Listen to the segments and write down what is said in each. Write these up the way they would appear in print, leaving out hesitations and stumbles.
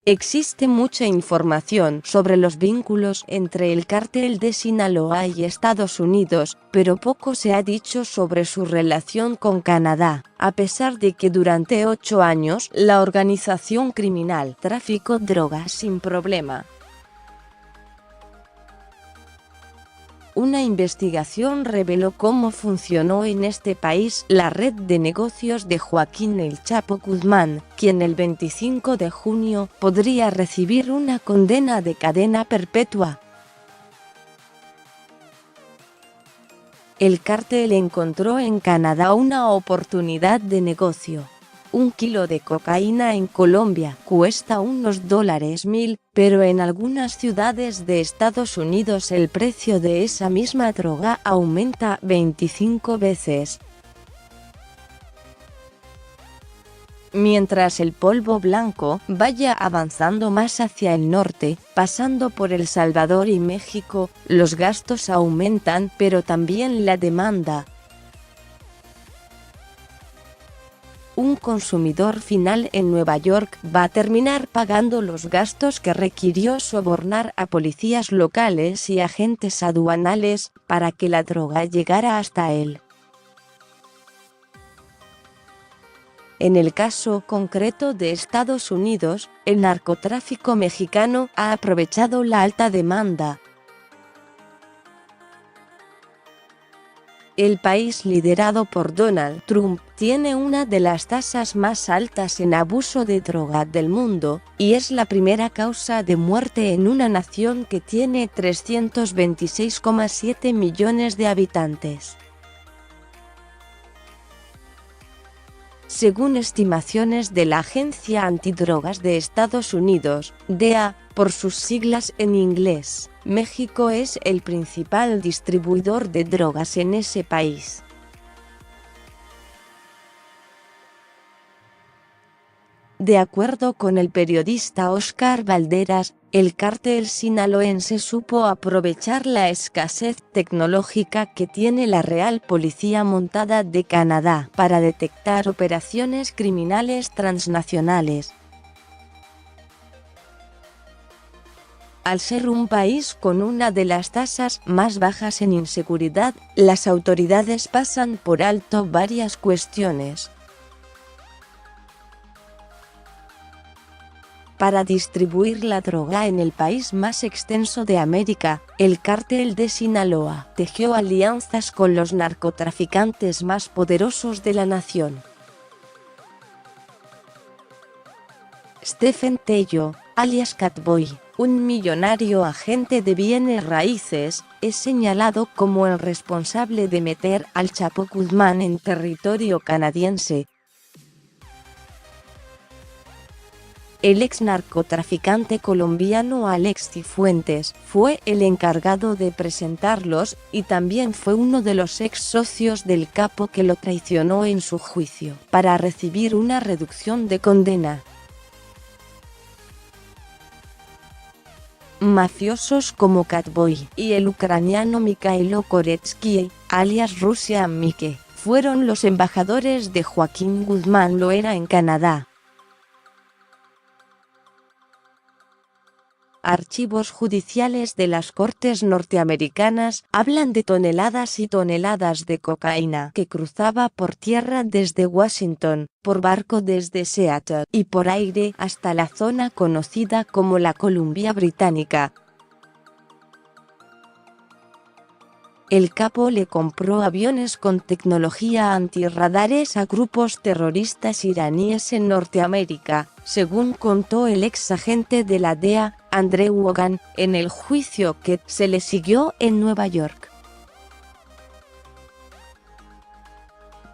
Existe mucha información sobre los vínculos entre el cártel de Sinaloa y Estados Unidos, pero poco se ha dicho sobre su relación con Canadá, a pesar de que durante 8 años la organización criminal traficó drogas sin problema. Una investigación reveló cómo funcionó en este país la red de negocios de Joaquín El Chapo Guzmán, quien el 25 de junio podría recibir una condena de cadena perpetua. El cártel encontró en Canadá una oportunidad de negocio. 1 kilo de cocaína en Colombia cuesta unos $1.000, pero en algunas ciudades de Estados Unidos el precio de esa misma droga aumenta 25 veces. Mientras el polvo blanco vaya avanzando más hacia el norte, pasando por El Salvador y México, los gastos aumentan, pero también la demanda. Un consumidor final en Nueva York va a terminar pagando los gastos que requirió sobornar a policías locales y agentes aduanales para que la droga llegara hasta él. En el caso concreto de Estados Unidos, el narcotráfico mexicano ha aprovechado la alta demanda. El país liderado por Donald Trump tiene una de las tasas más altas en abuso de droga del mundo, y es la primera causa de muerte en una nación que tiene 326,7 millones de habitantes. Según estimaciones de la Agencia Antidrogas de Estados Unidos, DEA, por sus siglas en inglés, México es el principal distribuidor de drogas en ese país. De acuerdo con el periodista Oscar Valderas, el cártel sinaloense supo aprovechar la escasez tecnológica que tiene la Real Policía Montada de Canadá para detectar operaciones criminales transnacionales. Al ser un país con una de las tasas más bajas en inseguridad, las autoridades pasan por alto varias cuestiones. Para distribuir la droga en el país más extenso de América, el cártel de Sinaloa tejió alianzas con los narcotraficantes más poderosos de la nación. Stephen Tello, alias Catboy, un millonario agente de bienes raíces, es señalado como el responsable de meter al Chapo Guzmán en territorio canadiense. El ex narcotraficante colombiano Alex Cifuentes fue el encargado de presentarlos, y también fue uno de los ex socios del capo que lo traicionó en su juicio, para recibir una reducción de condena. Mafiosos como Catboy y el ucraniano Mikhailo Koretsky, alias Rusia Mike, fueron los embajadores de Joaquín Guzmán Loera en Canadá. Archivos judiciales de las cortes norteamericanas hablan de toneladas y toneladas de cocaína que cruzaba por tierra desde Washington, por barco desde Seattle y por aire hasta la zona conocida como la Columbia Británica. El capo le compró aviones con tecnología antirradares a grupos terroristas iraníes en Norteamérica, según contó el ex agente de la DEA, Andrew Hogan, en el juicio que se le siguió en Nueva York.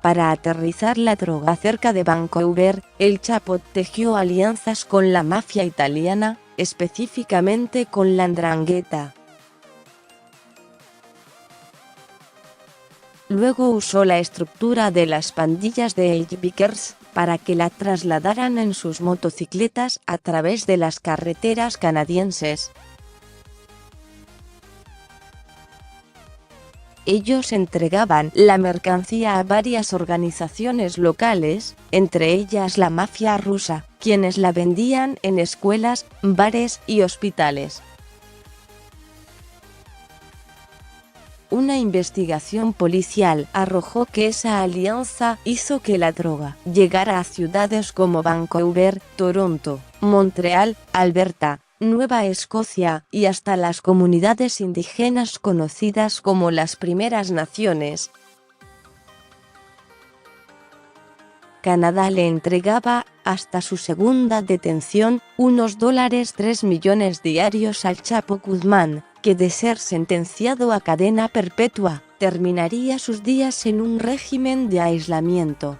Para aterrizar la droga cerca de Vancouver, el Chapo tejió alianzas con la mafia italiana, específicamente con la 'Ndrangheta. Luego usó la estructura de las pandillas de hitchhikers para que la trasladaran en sus motocicletas a través de las carreteras canadienses. Ellos entregaban la mercancía a varias organizaciones locales, entre ellas la mafia rusa, quienes la vendían en escuelas, bares y hospitales. Una investigación policial arrojó que esa alianza hizo que la droga llegara a ciudades como Vancouver, Toronto, Montreal, Alberta, Nueva Escocia y hasta las comunidades indígenas conocidas como las Primeras Naciones. Canadá le entregaba, hasta su segunda detención, unos $3 millones diarios al Chapo Guzmán, que de ser sentenciado a cadena perpetua, terminaría sus días en un régimen de aislamiento.